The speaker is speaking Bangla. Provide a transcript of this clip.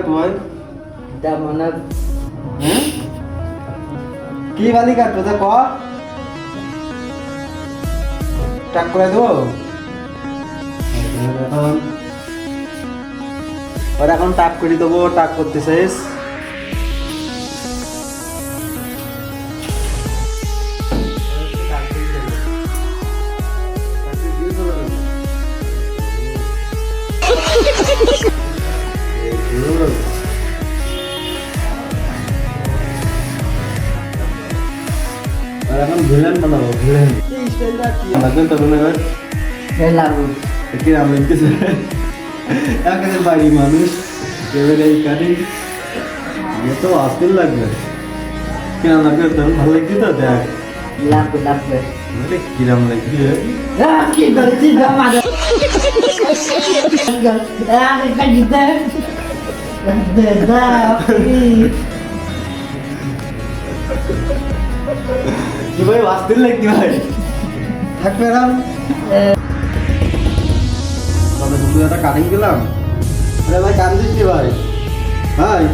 তুই মানে হ্যাঁ কি বালি কাটবো তা ক টাক করে দেবো এখন টাক করে দেবো টাক করতে শেষ এখন ভিলেন বানাবো ভিলেন লাগবেন তো মনে হয় লাগবে কি নাম লিখতেছে এখানে বাড়ি মানুষ এবারে এই কাটিং এ তো আসল লাগবে কি নাম লাগবে তোর ভালো লাগছে তো দেখ লাগবে লাগবে মানে কিরাম লাগছে কি করছি আমার কাজিতে কি ভাই আসল লাগছে ভাই থাকবে না তবে দুটো একটা কাটিং দিলাম আরে ভাই কান দিচ্ছি ভাই ভাই